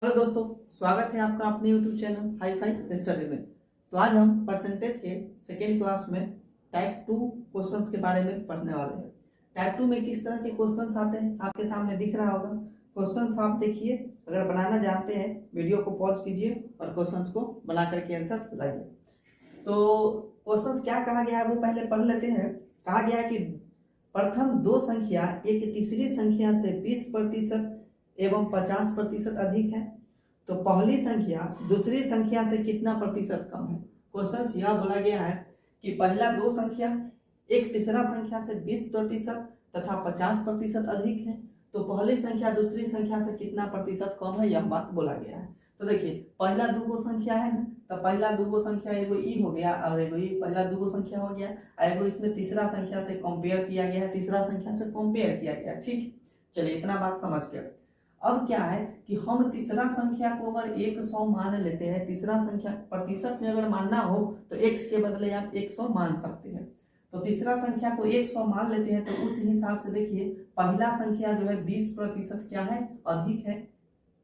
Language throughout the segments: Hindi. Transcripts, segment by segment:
हेलो दोस्तों, स्वागत है आपका अपने YouTube channel hi fi study में। तो आज हम परसेंटेज के सेकेंड क्लास में टाइप 2 क्वेश्चंस के बारे में पढ़ने वाले हैं। टाइप 2 में किस तरह के क्वेश्चंस आते हैं आपके सामने दिख रहा होगा। क्वेश्चंस आप देखिए, अगर बनाना जानते हैं वीडियो को पॉज कीजिए और क्वेश्चंस को बना करके आंसर लाइए। तो क्वेश्चंस क्या कहा गया है वो पहले पढ़ लेते हैं। कहा गया है कि प्रथम दो संख्या एक तीसरी संख्या से 20% एवं 50% अधिक है, तो पहली संख्या दूसरी संख्या से कितना प्रतिशत कम है। क्वेश्चन यह बोला गया है कि पहला दो संख्या एक तीसरा संख्या से 20% तथा 50% अधिक है, तो पहली संख्या दूसरी संख्या से कितना प्रतिशत कम है, यह बात बोला गया है। तो देखिए, पहला दूगो संख्या है ना, तो पहला दूगो संख्या एगो ई हो गया और एगो ई, पहला दूगो संख्या हो गया, एगो इसमें तीसरा संख्या से कंपेयर किया गया है, तीसरा संख्या से कंपेयर किया गया। ठीक, चलिए इतना बात समझ गए। अब क्या है कि हम तीसरा संख्या को अगर 100 मान लेते हैं, तीसरा संख्या प्रतिशत में अगर मानना हो तो x के बदले आप 100 मान सकते हैं। तो तीसरा संख्या को 100 मान लेते हैं, तो उस हिसाब से देखिए पहला संख्या जो है 20% क्या है, अधिक है।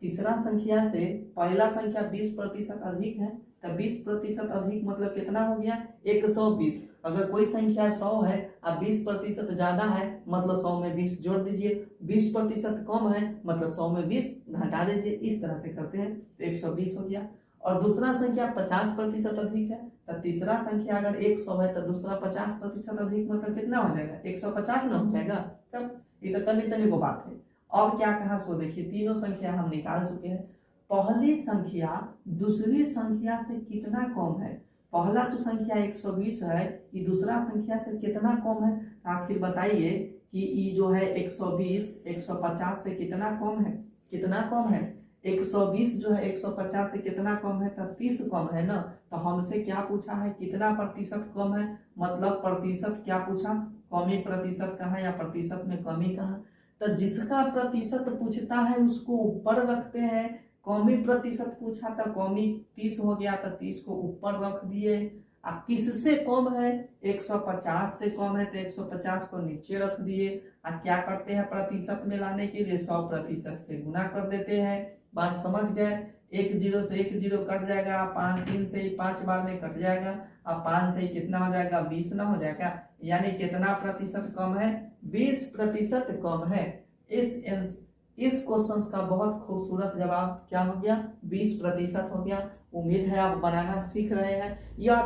तीसरा संख्या से पहला संख्या 20% अधिक है, तो 20% अधिक मतलब कितना हो गया, 120। अगर कोई संख्या 100 है और 20% ज्यादा है मतलब 100 में 20 जोड़ दीजिए, 20% कम है मतलब 100 में 20 घटा दीजिए। इस तरह से करते हैं तो 120 हो गया। और दूसरा संख्या 50% अधिक है, तो तीसरा संख्या अगर 100 है तो दूसरा 50% अधिक मतलब कितना हो जाएगा, 150 ना हो जाएगा। तब ये तो तनी तनी को बात है। और क्या कहा सो देखिए, तीनों संख्या हम निकाल चुके हैं। पहली संख्या दूसरी संख्या से कितना कम है। पहला तो संख्या 120 है, ये दूसरा संख्या से कितना कम है। आखिर बताइए कि ये जो है 120 150 से कितना कम है, कितना कम है। 120 जो है 150 से कितना कम है, तब 30 कम है ना। तो हमसे क्या पूछा है, कितना प्रतिशत कम है, मतलब प्रतिशत क्या पूछा, कमी प्रतिशत कहा या प्रतिशत में कमी कहा। तो जिसका प्रतिशत पूछता है उसको ऊपर रखते हैं। कमी प्रतिशत पूछा तो कमी 30 हो गया, तो 30 को ऊपर रख दिए। किससे कम है, 150 से कम है तो 150 को नीचे रख दिए। क्या करते हैं, प्रतिशत में लाने के लिए 100% से गुना कर देते हैं। बात समझ गए। 1 0 से 1 0 कट जाएगा, 5 3 से 5 बार में कट जाएगा। अब 5 से कितना हो जाएगा, 20 ना हो जाएगा। यानी कितना प्रतिशत कम है, 20% कम है। इस क्वेश्चन का बहुत खूबसूरत जवाब क्या हो गया, 20% हो गया। उम्मीद है आप बनाना सीख रहे हैं। या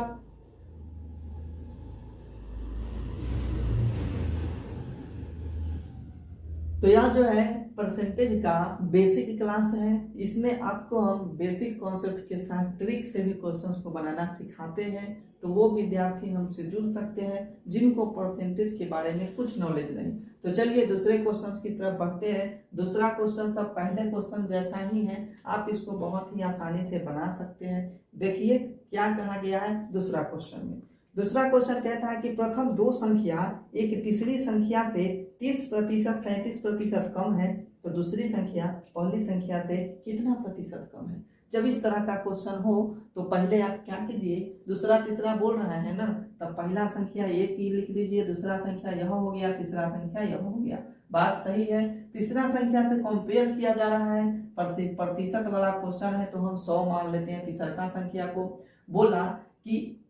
तो यह जो है परसेंटेज का बेसिक क्लास है। इसमें आपको हम बेसिक कॉन्सेप्ट के साथ ट्रिक से भी क्वेश्चंस को बनाना सिखाते हैं। तो वो विद्यार्थी हमसे जुड़ सकते हैं जिनको परसेंटेज के बारे में कुछ नॉलेज नहीं। तो चलिए दूसरे क्वेश्चंस की तरफ बढ़ते हैं। दूसरा क्वेश्चन सब पहले क्वेश्चन जैसा ही है, आप इसको बहुत ही आसानी से बना सकते हैं। देखिए क्या कहा गया है दूसरा क्वेश्चन में। दूसरा क्वेश्चन कहता है कि प्रथम दो संख्या एक तीसरी संख्या से 30% 37% कम है, तो दूसरी संख्या पहली संख्या से कितना प्रतिशत कम है। जब इस तरह का क्वेश्चन हो तो पहले आप क्या कीजिए, दूसरा तीसरा बोल रहा है ना, तब पहला संख्या एक ही लिख दीजिए, दूसरा संख्या यह हो गया, तीसरा संख्या यह हो गया। बात सही है। तीसरा संख्या से कंपेयर किया जा रहा है, प्रतिशत वाला क्वेश्चन है तो हम 100 मान लेते हैं। तीसरा संख्या को बोला कि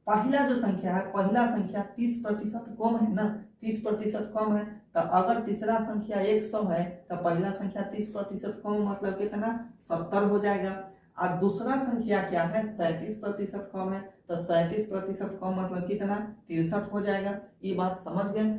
पहला जो संख्या है, पहला संख्या 30% कम है ना, 30% कम है। तो अगर तीसरा संख्या 100 है तो पहला संख्या 30% कम मतलब कितना, 70 हो जाएगा। और दूसरा संख्या क्या है, 37% कम है, तो 37% कम मतलब कितना, 63 हो जाएगा। ये बात समझ गए।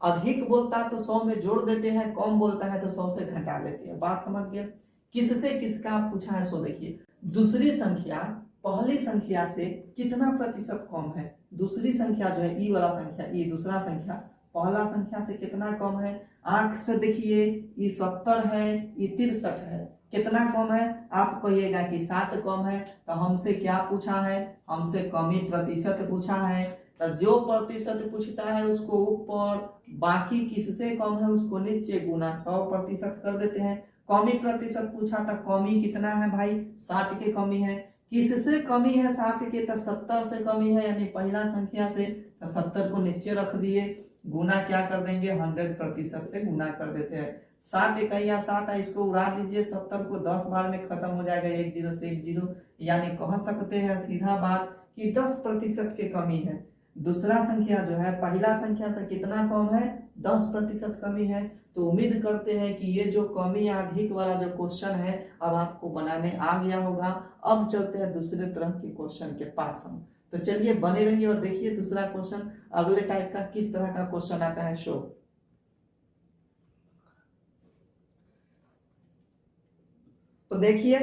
अधिक बोलता है तो 100 में जोड़ देते हैं, कम बोलता है तो 100 से घटा लेते हैं। बात समझ गए। किससे किसका पूछा है, सो देखिए दूसरी संख्या पहली संख्या से कितना प्रतिशत कम है। दूसरी संख्या जो है, ई वाला संख्या, ई दूसरा संख्या पहला संख्या से कितना कम है। आंख से देखिए, ये 70 है, ये 63 है। कितना कम है, आप कहिएगा कि 7 कम है। तो हमसे क्या पूछा है, हमसे कमी प्रतिशत पूछा है। तो जो प्रतिशत पूछता है उसको ऊपर, बाकी किससे कम है उसको नीचे, गुना 100% कर देते हैं। कमी प्रतिशत पूछा तो कमी कितना है भाई, 7 की कमी है। किससे कमी है 7 के, तो 70 से कमी है, यानी पहला संख्या से। तो 70 को नीचे रख दिए। गुना क्या कर देंगे 100% से गुना कर देते हैं। 7 इकाइयाँ 7 है, इसको उड़ा दीजिए, 70 को 10 बार में खत्म हो जाएगा, 1 0 से 1 0, यानी कह सकते हैं सीधा बात कि 10% की कमी है। दूसरा संख्या जो है पहला संख्या से कितना कम है, 10% कमी है। तो उम्मीद करते हैं कि ये जो कमी या अधिक वाला जो क्वेश्चन है अब आपको बनाने आ गया होगा। अब चलते हैं दूसरे तरह के क्वेश्चन के पास हम। तो चलिए बने रहिए और देखिए दूसरा क्वेश्चन अगले टाइप का किस तरह का क्वेश्चन आता है। शो तो देखिए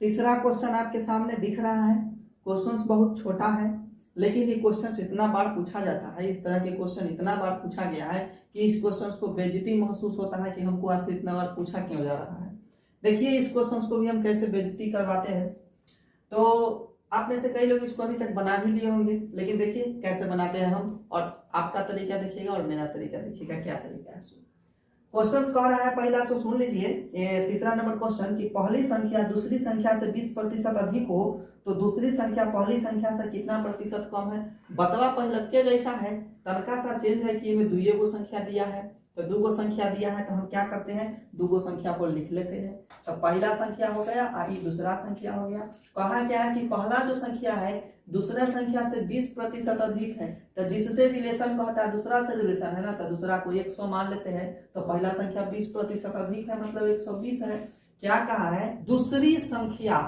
तीसरा क्वेश्चन आपके सामने दिख रहा है। क्वेश्चन बहुत छोटा है लेकिन ये क्वेश्चन इतना बार पूछा जाता है, इस तरह के क्वेश्चन इतना बार पूछा गया है कि इस क्वेश्चन को बेइज्जती महसूस होता है कि हमको आखिर इतना बार पूछा क्यों जा रहा है। देखिए इस क्वेश्चन को भी हम कैसे बेइज्जती करवाते हैं। तो आप में से कई लोग इसको अभी तक बना भी लिए होंगे, लेकिन देखिए कैसे बनाते हैं हम, और आपका तरीका देखिएगा और मेरा तरीका देखिएगा क्या तरीका है। क्वेश्चन कह रहा है पहला, सो सुन लीजिए, ये तीसरा नंबर क्वेश्चन कि पहली संख्या दूसरी संख्या से 20% अधिक हो तो दूसरी संख्या पहली संख्या से कितना प्रतिशत कम है। बतवा पहले के जैसा है, तनका सा चेंज है कि इसमें 2 गो संख्या दिया है, तो 2 गो संख्या दिया है तो हम क्या करते हैं 2 गो संख्या को लिख लेते हैं। तो पहला संख्या हो गया और ये दूसरा संख्या हो गया। कहा क्या है कि पहला जो संख्या है दूसरा संख्या से 20% अधिक है, तो जिससे रिलेशन कहता है दूसरा से रिलेशन है ना, तो दूसरा को 100 मान लेते हैं। तो पहला संख्या 20% अधिक है मतलब 120 है। क्या कहा है दूसरी संख्या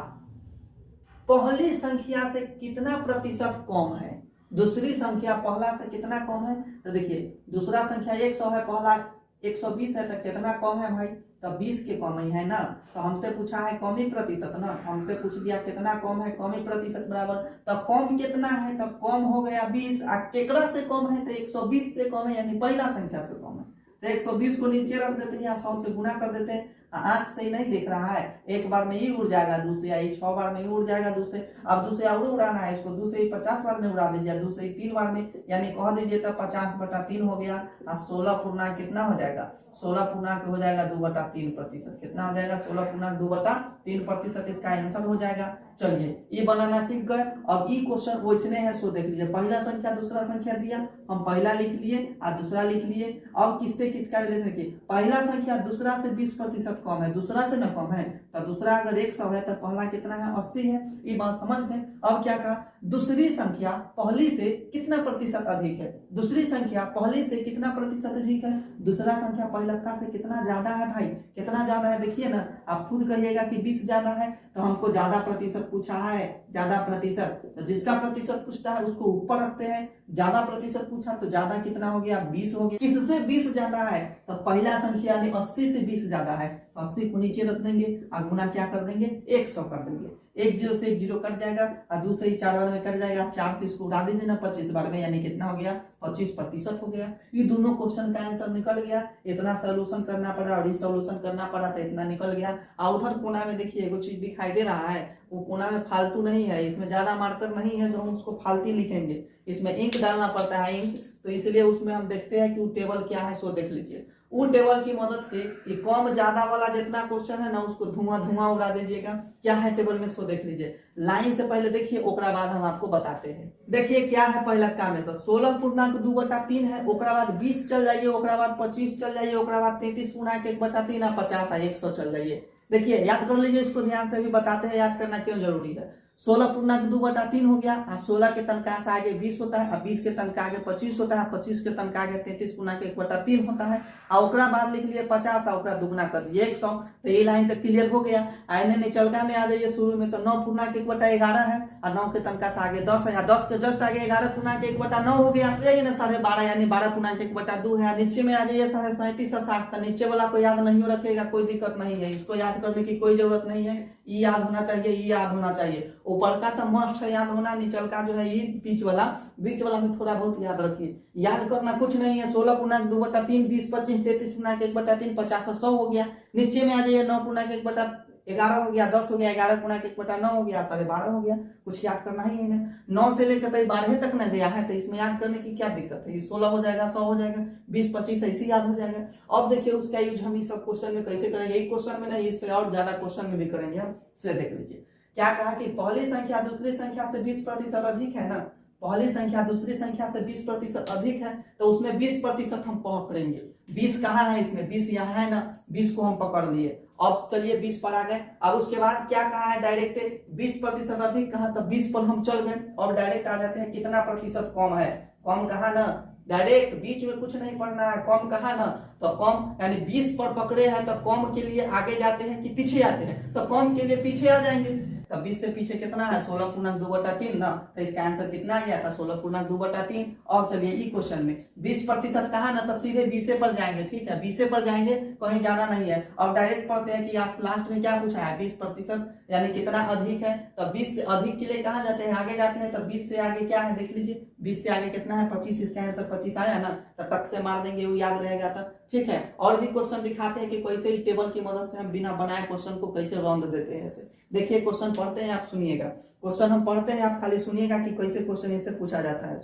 पहली संख्या से कितना प्रतिशत कम है। दूसरी संख्या पहला से कितना कम है, तो देखिए दूसरा संख्या 100 है, पहला 120 है, तो कितना कम है भाई, तो 20 के कम ही है ना। तो हमसे पूछा है कमी प्रतिशत ना, हमसे पूछ दिया कितना कम है, कमी प्रतिशत बराबर, तो कम कितना है, तो कम हो गया 20, केकरा से कम है तो 120 से कम है, यानी पहला संख्या से कम है। तो 120 को नीचे रख देते हैं, 100 से गुना कर देते हैं। आंख से ही नहीं दिख रहा है, एक बार में ही उड़ जाएगा, दूसरे आई 6 बार में ही उड़ जाएगा दूसरे। अब दूसरे और उड़ाना है इसको, दूसरे 50 बार में उड़ा दीजिए, दूसरे 3 बार में, यानी कह दीजिए तो 50/3 हो गया। 16 पूर्णांक कितना हो जाएगा, 16 पूर्णांक हो जाएगा 2/3%। कितना हो जाएगा 16 पूर्णांक 2/3%, इसका आंसर हो जाएगा। चलिए ये बनाना सीख गए। अब ये क्वेश्चन वैसने है, सो देख लीजिए, पहला संख्या दूसरा संख्या दिया, हम पहला लिख लिए और दूसरा लिख लिए। अब किससे किसका रिलेशन की, पहला संख्या दूसरा से 20% कम है, दूसरा से न कम है, तो दूसरा अगर 100 है तो पहला कितना है 80 है। ये बात समझ गए। अब क्या कहा दूसरी संख्या पहली से कितना प्रतिशत अधिक है, दूसरी संख्या पहली से कितना प्रतिशत अधिक है, दूसरा संख्या पहला से कितना ज्यादा है भाई, कितना ज्यादा है देखिए ना, आप खुद कहिएगा कि 20 ज्यादा है, तो हमको ज्यादा प्रतिशत पूछा है, ज्यादा प्रतिशत, तो जिसका प्रतिशत पूछता है उसको ऊपर रखते हैं। ज्यादा प्रतिशत पूछा तो ज्यादा कितना हो गया 20 हो गया। किससे 20 ज्यादा है, तो पहला संख्या यानी 80 से 20 ज्यादा है, 80 को नीचे रख देंगे और गुना क्या कर देंगे 100 कर देंगे। 1 0 से 1 0 कट जाएगा और दूसरे 4 बार में कट जाएगा, 4 से इसको उड़ा दीजिए ना 25 बार में, यानी कितना हो गया 25% हो गया। ये दोनों क्वेश्चन का आंसर निकल गया। इतना सोल्यूशन करना पड़ा और सोल्यूशन करना पड़ा तो इतना निकल गया। और उधर कोना में देखिए एगो चीज दिखाई दे रहा है, वो कोना में फालतू नहीं है, इसमें ज्यादा मार्कर नहीं है जो हम उसको फालतू लिखेंगे, इसमें इंक डालना पड़ता है इंक, तो इसलिए उसमें हम देखते हैं कि वो टेबल क्या है, सो देख लीजिए। वो टेबल की मदद से ये कम ज्यादा वाला जितना क्वेश्चन है ना उसको धुआं धुआं उड़ा दीजिएगा। क्या है टेबल में, सो देख लीजिए। लाइन से पहले देखिए, ओकरा बाद हम आपको बताते हैं। देखिए क्या है पहला काम है, 16 पूर्णांक 2/3 है, ओकरा बाद 20 चल जाइए, ओकरा बाद 25 चल जाइए, ओकरा बाद 33 पूर्णांक 1/3 और 50 है 100 चल जाइए। देखिए याद कर लीजिए, इसको ध्यान से भी बताते हैं, याद करना क्यों जरूरी है। 16 पूर्णांक 2/3 हो गया, 16 के तनका से आगे 20 होता है, 20 के तनका आगे 25 होता है, 25 के तनका आगे 33 पूर्णांक 1/3 होता है, और ओकरा बाद लिख लिए 50 और ओकरा दुगना कर दिए 100। तो ये लाइन तक क्लियर हो गया। आइने निचलका में आ जाइए, शुरू में तो 9 पूर्णांक 1/11 है और 9 के तनका से आगे 10 है, 10 के जस्ट आगे 11 पूर्णांक 1/9 हो गया। जाइए ना 12.5 यानी 12 पूर्णांक 1/2 है। नीचे में आ जाइए 37.5 और 60, तो नीचे वाला को याद नहीं रखेगा कोई दिक्कत नहीं है, इसको याद करने की कोई जरूरत नहीं है। ये याद होना चाहिए, ये याद होना चाहिए। ऊपर का तो मस्ट है याद होना, नीचल का जो है ये बीच वाला में थोड़ा बहुत याद रखिए। याद करना कुछ नहीं है। 16 पूर्णांक 2/3, 20, 25, 33 पूर्णांक 1/3, 50 और 100 हो गया। नीचे में आ जाइए 9 पूर्णांक 1/11 हो गया, 10 हो गया, 11 पूर्णांक 1/9 हो गया, 12.5 हो गया। कुछ याद करना ही नहीं है। 9 से लेकर 12 तक न गया है, तो इसमें याद करने की क्या दिक्कत है। ये 16 हो जाएगा, 100 हो जाएगा, 20, 25 ऐसे याद हो जाएगा। अब देखिए उसका यूज हम इस सब क्वेश्चन में कैसे करेंगे, एक क्वेश्चन में नहीं इससे और ज्यादा क्वेश्चन में भी करेंगे हम। से देख लीजिए क्या कहा कि पहली संख्या दूसरी संख्या से 20% अधिक है ना, पहली संख्या दूसरी संख्या से 20% अधिक है तो उसमें 20% हम पकड़ेंगे। 20 कहाँ है इसमें, 20 यहाँ है ना, 20 को हम पकड़ लिए। अब चलिए 20 पर आ गए। अब उसके बाद क्या कहा है, डायरेक्ट 20% अधिक कहा तो 20 पर हम चल गए। और डायरेक्ट आ जाते हैं कितना प्रतिशत कम है, कम कहा ना, डायरेक्ट बीच में कुछ नहीं पढ़ना है, कम कहा ना, तो कम यानी 20 पर पकड़े हैं तो कम के लिए आगे जाते हैं कि पीछे आते हैं, तो कम के लिए पीछे आ जाएंगे। तो 20 से पीछे कितना है, 16/2/3 ना, तो इसका आंसर कितना आ गया था, 16/2/3। और चलिए ई क्वेश्चन में 20% कहा ना, तो सीधे 20 पर जाएंगे, ठीक है, 20 पर जाएंगे, कहीं जाना नहीं है। और डायरेक्ट पढ़ते हैं कि आप लास्ट में क्या पूछा है, 20% यानी कितना अधिक है, तो 20 से अधिक के लिए कहाँ जाते हैं, आगे जाते हैं। तो 20 से आगे क्या है देख लीजिए, 20 से आगे कितना है, 25, इसका आंसर 25 आया ना, तो टक से मार देंगे, वो याद रहेगा। तो ठीक है, और भी क्वेश्चन दिखाते हैं कि कैसे टेबल की मदद से हम बिना बनाए क्वेश्चन को कैसे रौंद देते हैं ऐसे। देखिए क्वेश्चन पढ़ते हैं, आप सुनिएगा, क्वेश्चन हम पढ़ते हैं, आप खाली सुनिएगा कि कैसे क्वेश्चन इससे पूछा जाता है।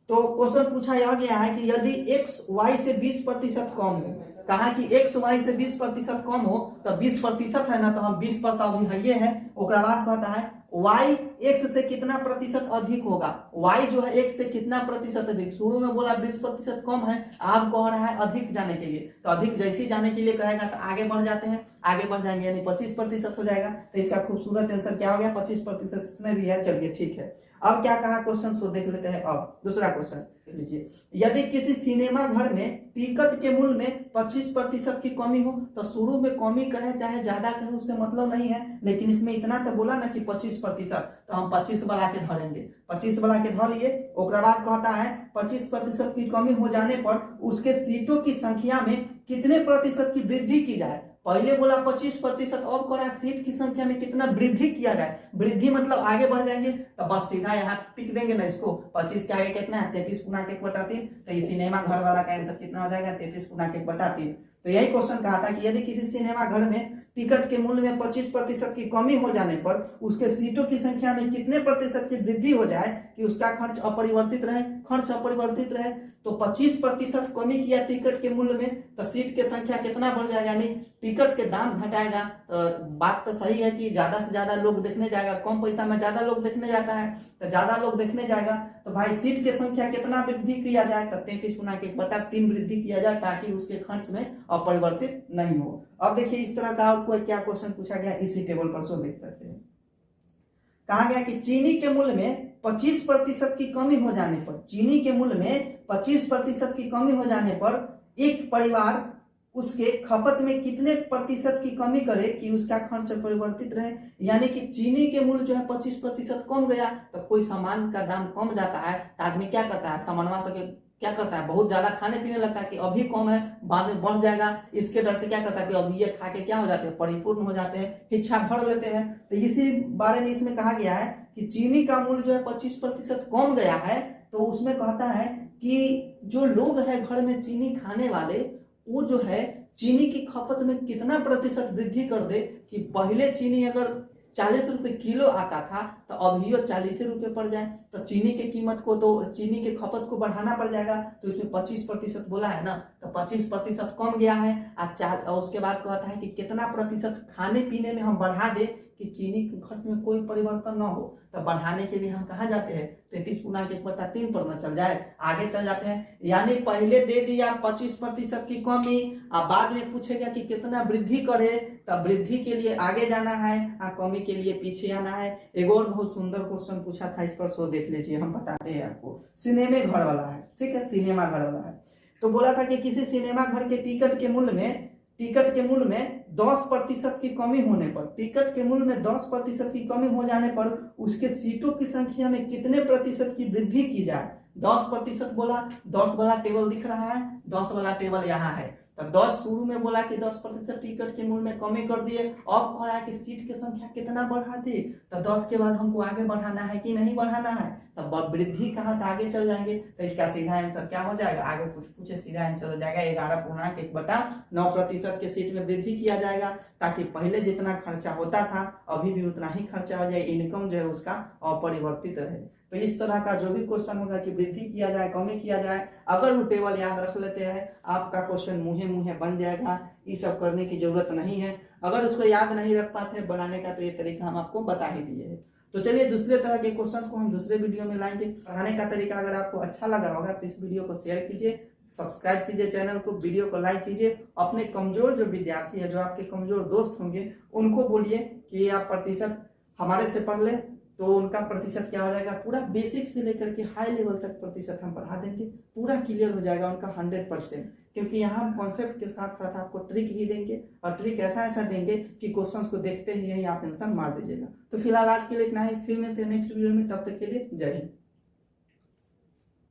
तो क्वेश्चन पूछा यह गया है कि यदि x y से 20% कम हो, कहा कि x y से 20% कम हो तो 20% है ना, तो हम 20 पर तो अभी है ये है। उसके बाद कहता है y x से कितना प्रतिशत अधिक होगा, y जो है x से कितना प्रतिशत अधिक, शुरू में बोला 20% कम है, आप कह रहा है अधिक जाने के लिए, तो अधिक जैसे जाने के लिए कहेगा तो आगे बढ़ जाते हैं, आगे बढ़ जाएंगे यानी 25% हो जाएगा। तो इसका खूबसूरत आंसर क्या हो गया, 25% इसमें भी है। चलिए ठीक है, अब क्या कहा क्वेश्चन सो देख लेते हैं। अब दूसरा क्वेश्चन लीजिए, यदि किसी सिनेमा घर में टिकट के मूल्य में 25% की कमी हो, तो शुरू में कमी कहे चाहे ज्यादा कहे उससे मतलब नहीं है, लेकिन इसमें इतना तो बोला ना कि 25%, तो हम 25 बढ़ा के धरेंगे, 25 बढ़ा के धर लिए। उसके बाद कहता है 25% की कमी हो जाने पर उसके सीटों की संख्या में कितने प्रतिशत की वृद्धि की जाए। पहले बोला 25%, और करा सीट की संख्या में कितना वृद्धि किया जाए, वृद्धि मतलब आगे बढ़ जाएंगे, तो बस सीधा यहाँ टिक देंगे ना इसको। 25 के आगे कितना है, 33 गुना 1/3, तो ये सिनेमा घर वाला का आंसर कितना हो जाएगा, 33 गुना 1/3। तो यही क्वेश्चन कहा था कि यदि किसी सिनेमा घर में टिकट के मूल्य में 25% की कमी हो जाने पर उसके सीटों की संख्या में कितने प्रतिशत की वृद्धि हो जाए कि उसका खर्च अपरिवर्तित रहे, खर्च अपरिवर्तित रहे। तो 25% कमी किया टिकट के मूल्य में, तो सीट की संख्या कितना बढ़ जाएगा, यानी टिकट के दाम घटाएगा। तो बात तो सही है कि ज्यादा से ज्यादा लोग देखने जाएगा, कम पैसा में ज्यादा लोग देखने जाता है, तो ज्यादा लोग देखने जाएगा, तो भाई सीट की संख्या कितना वृद्धि किया जाए, तो 33 गुना 1/3 वृद्धि किया जाए, ताकि उसके खर्च में अपरिवर्तित नहीं हो। अब देखिए इस तरह का और क्या क्वेश्चन पूछा गया इसी टेबल पर, सो देख सकते हैं। कहा गया कि चीनी के मूल्य में 25% की कमी हो जाने पर, चीनी के मूल्य में 25% की कमी हो जाने पर एक परिवार उसके खपत में कितने प्रतिशत की कमी करे कि उसका खर्च परिवर्तित रहे। यानी कि चीनी के मूल्य जो है 25% कम गया, तो कोई सामान का दाम कम जाता है तो आदमी क्या करता है, सामानवा सके क्या करता है, बहुत ज्यादा खाने पीने लगता है कि अभी कम है बाद में बढ़ जाएगा, इसके डर से क्या करता है कि अभी ये खा के क्या हो जाते हैं, परिपूर्ण हो जाते हैं, इच्छा भर लेते हैं। तो इसी बारे में इसमें कहा गया है कि चीनी का मूल्य जो है 25% कम गया है, तो उसमें कहता है कि जो लोग हैं घर में चीनी खाने वाले, वो जो है चीनी की खपत में कितना प्रतिशत वृद्धि कर दे कि पहले चीनी अगर 40 रुपए किलो आता था तो अभी 40 रुपए पड़ जाए, तो चीनी के कीमत को, तो चीनी के खपत को बढ़ाना पड़ जाएगा। तो इसमें 25% बोला है ना, तो 25% कम गया है। और उसके बाद कहता है कि कितना प्रतिशत खाने पीने में हम बढ़ा दे कि चीनी के खर्च में कोई परिवर्तन ना हो। तो बढ़ाने के लिए हम कहाँ जाते हैं, 33 गुना 1/3 पर न चल जाए, आगे चल जाते हैं। यानी पहले दे दिया 25% की कमी, अब बाद में पूछेगा कि कितना वृद्धि करे, तब वृद्धि के लिए आगे जाना है और कमी के लिए पीछे आना है। एक और बहुत सुंदर क्वेश्चन पूछा था, इस पर सो देख लीजिए, हम बताते हैं आपको। सिनेमा घर वाला है, ठीक है, सिनेमा घर वाला है। तो बोला था कि किसी सिनेमा घर के टिकट के मूल्य में 10% की कमी होने पर, टिकट के मूल्य में 10% की कमी हो जाने पर उसके सीटों की संख्या में कितने प्रतिशत की वृद्धि की जाए। 10% बोला, 10 वाला टेबल दिख रहा है, 10 वाला टेबल यहाँ है। तो 10 शुरू में बोला कि 10% टिकट के मूल्य में कमी कर दिए, अब कह रहा है कि सीट की संख्या कितना बढ़ा दे। तो 10 के बाद हमको आगे बढ़ाना है कि नहीं बढ़ाना है, तब वृद्धि कहा तो आगे चल जाएंगे। तो इसका सीधा आंसर क्या हो जाएगा, आगे कुछ पूछे सीधा आंसर हो जाएगा 11.1/9% के सीट में वृद्धि किया जाएगा, ताकि पहले जितना खर्चा होता था अभी भी उतना ही खर्चा हो जाए, इनकम जो है उसका अपरिवर्तित रहे। तो इस तरह का जो भी क्वेश्चन होगा कि वृद्धि किया जाए, कमी किया जाए, अगर वो टेबल याद रख लेते हैं आपका क्वेश्चन मुँहे बन जाएगा। ये सब करने की जरूरत नहीं है, अगर उसको याद नहीं रख पाते बनाने का तो ये तरीका हम आपको बता ही दिए हैं। तो चलिए दूसरे तरह के क्वेश्चन को हम दूसरे वीडियो में लाएंगे। पढ़ाने का तरीका अगर आपको अच्छा लगा होगा तो इस वीडियो को शेयर कीजिए, सब्सक्राइब कीजिए चैनल को, वीडियो को लाइक कीजिए। अपने कमजोर जो विद्यार्थी है, जो आपके कमजोर दोस्त होंगे, उनको बोलिए कि आप प्रतिशत हमारे से पढ़ ले, तो उनका प्रतिशत क्या हो जाएगा, पूरा बेसिक से लेकर के हाई लेवल तक प्रतिशत हम बढ़ा देंगे, पूरा क्लियर हो जाएगा उनका 100%। क्योंकि यहाँ हम कॉन्सेप्ट के साथ साथ आपको ट्रिक भी देंगे, और ट्रिक ऐसा ऐसा देंगे कि क्वेश्चंस को देखते ही यही आप आंसर मार दीजिएगा। तो फिलहाल आज के लिए इतना ही, फिर मिलते हैं नेक्स्ट वीडियो में, तब तक के लिए जय हिंद।